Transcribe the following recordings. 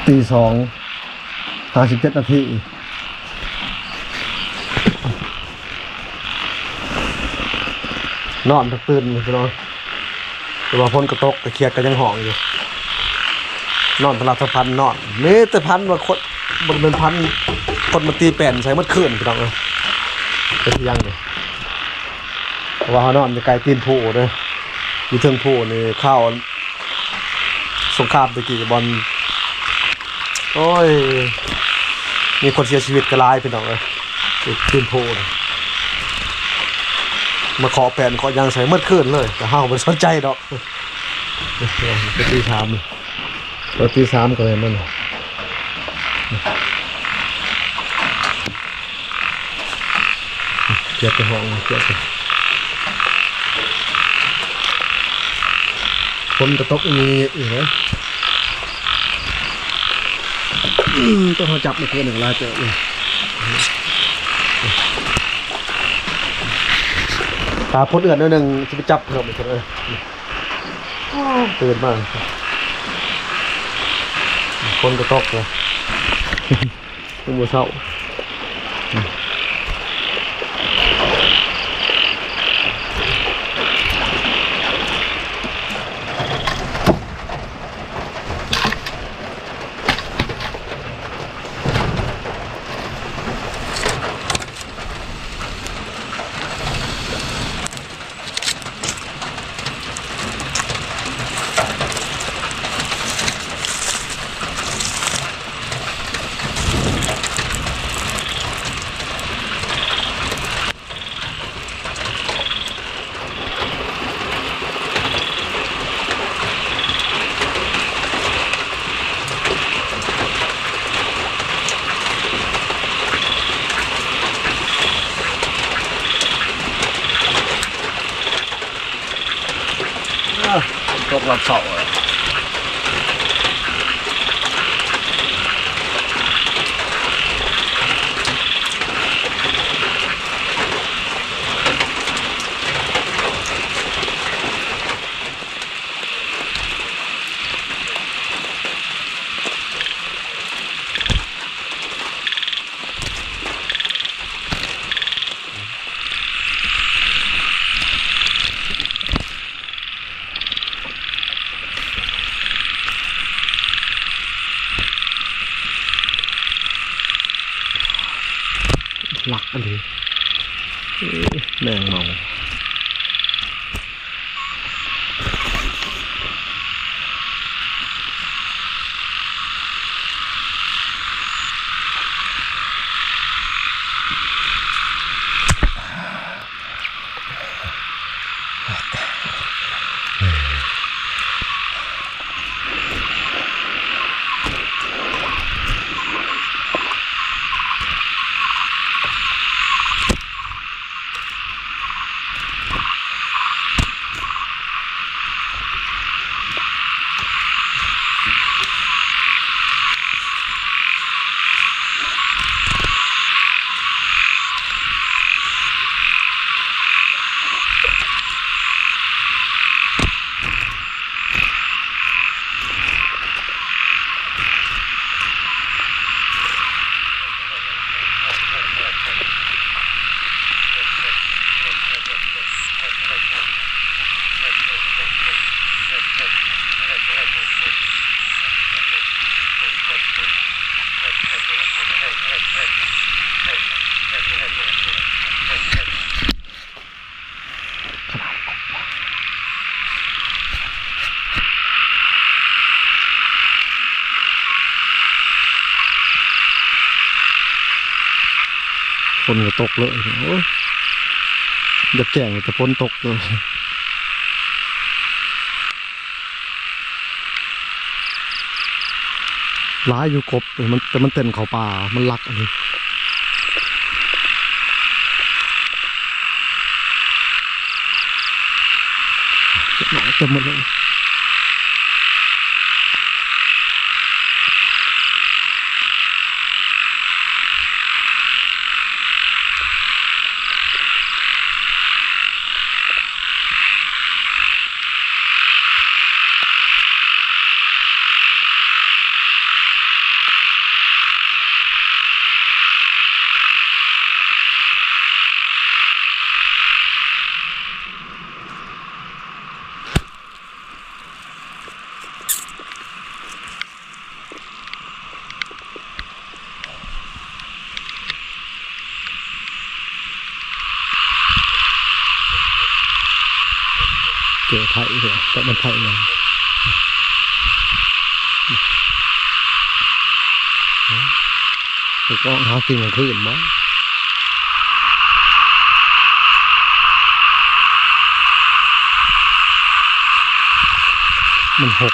ตี2:57 นาทีนอนตื่นพี่น้องแต่ว่าฝนก็ตกแต่เขียดก็ยังห้องอยู่นอนพลัดพันนอนมีแต่พันว่าคนมันเป็นพันคนมาตีแป้นใส่มัดคืนพี่น้องเป็นยังนี่เพราะว่าเฮานอนอยู่ไกลตีนผู้เด้ออยู่เทิงผู้นี่ข้าวสงครามตะกี้บอลโอ้ยมีคนเสียชีวิตก็หลายพี่น้องตีนผู้มาขอแป้นขอยังใส่มัดคืนเลยแต่เฮาบ่สนใจดอกไปตี3ตี 3ก็เลยนั่นเกียดไปห้องเกียดไปคนจะตกมีอีกนะต้องจับมาคนหนึ่งลาเจอเลยตาพ้นเอือนนิดนึงจะไปจับเพิ่มอีกเลยตื่นมากคนจะตกเลยต้องบัวเศร้าตกหลับเสาหลักอันนี้แมงเมาฝนก็ตกเลยโอ้ยอย่าแก่งแต่ฝนตกเลยร้ายอยู่กบแต่มันเต้นเขาป่ามันลักอันนี้เต็มหมดเลย เจอไผ่เหรอแต่มันไผ่ยังไปก็หากินกลางคืนมั้งมันหก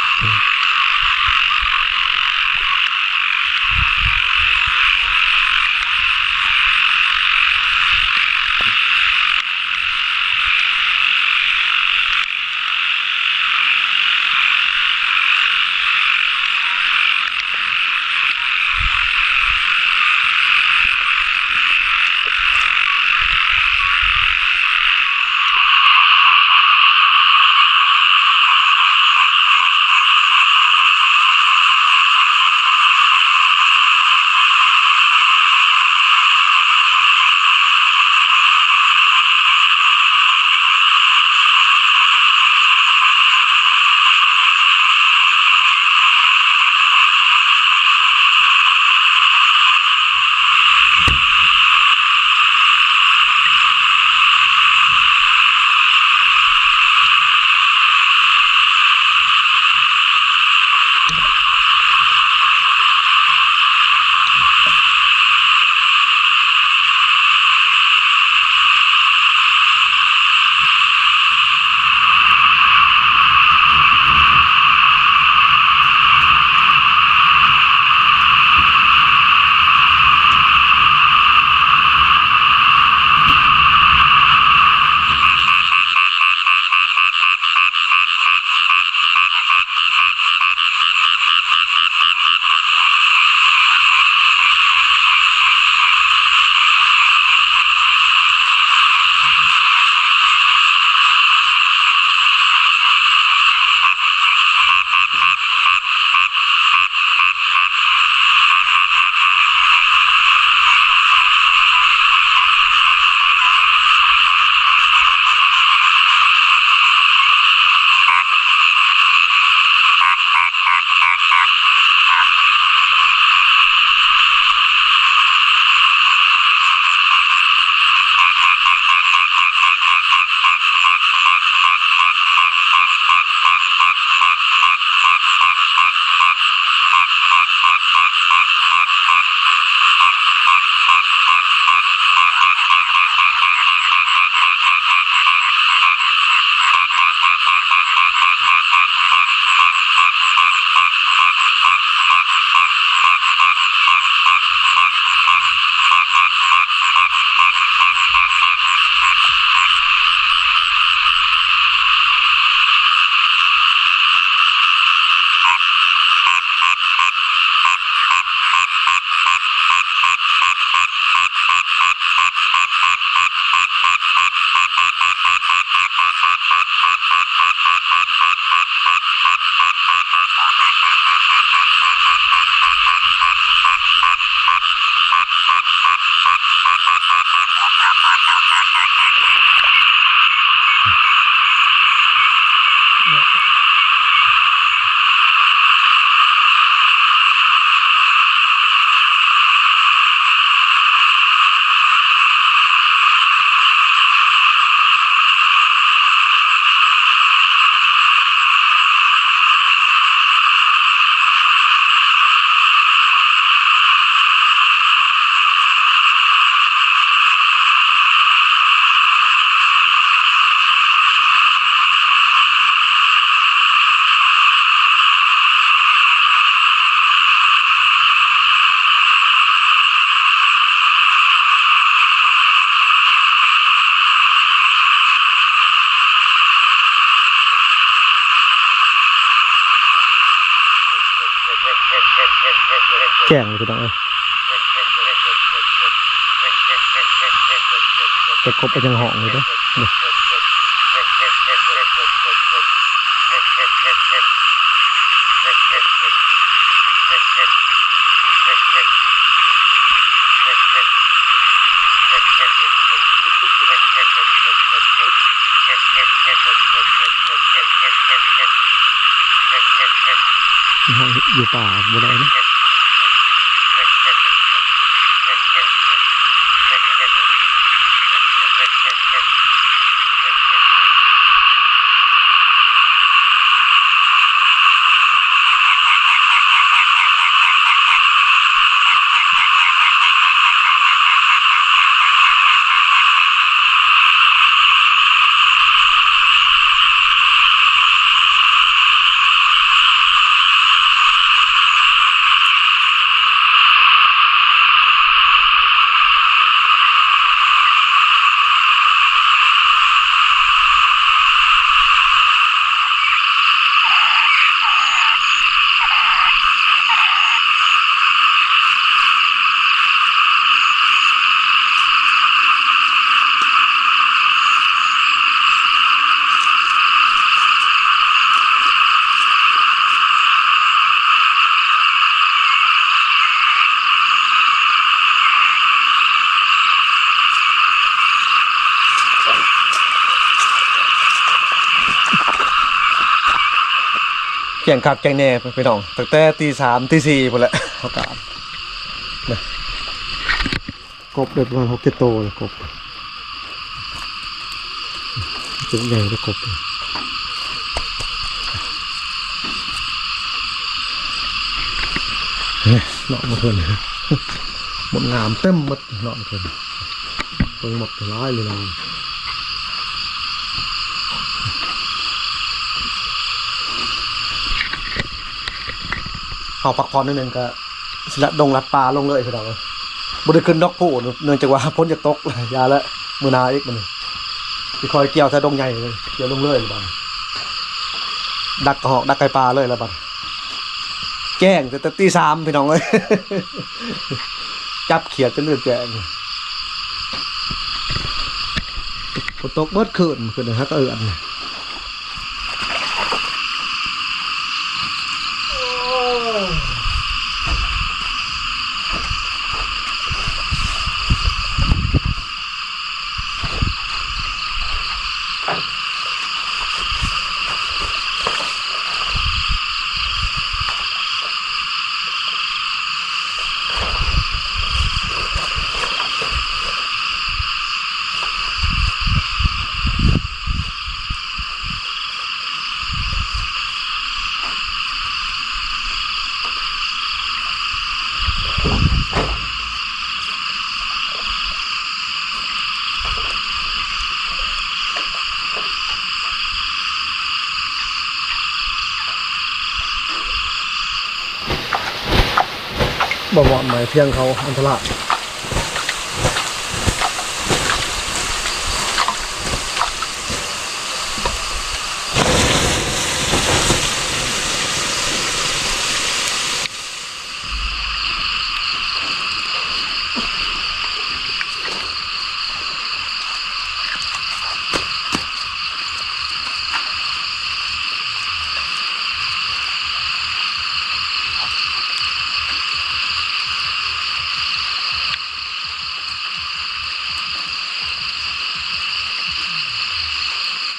แจ้งเลยพี่น้องจะกบไปจังห้องเลยเด้ออยู่ป่าบ่ได้นะ งคักแกงแน่ไปน้องตั้งแต่ตี 3 ตี 4พุ่นแหละเขากาดนะกบได้ประมาณ6-7โตเลยกบจุดใหญ่เลยกบเนี่ยเนาะมาเพิ่นหมดงามเต็มหมดเนาะมาเพิ่นเพิ่งหมดร้อยเลยนะเอาพักผ่อนนิดนึงก็สิละดงลัดปลาลงเลยพี่น้องบ่ได้ขึ้นดอกผู้เนื่องจากว่าพ้นจากตกเลยยาละมื้อหน้าอีกมื้อนี้สิคอยเกี่ยวถ้าดงใหญ่เลยเกี่ยวลงเลยบัดดักกระหอกดักไก่ปลาเลยแล้วบัดแจ้งแต่ตี 3พี่น้องเอ้ยจับเขียดจนเลือดแจ้งฝนตกเบิดคืนนะฮะก็เอือนบ่เหมาะหมายเที่ยงเขาอันตราย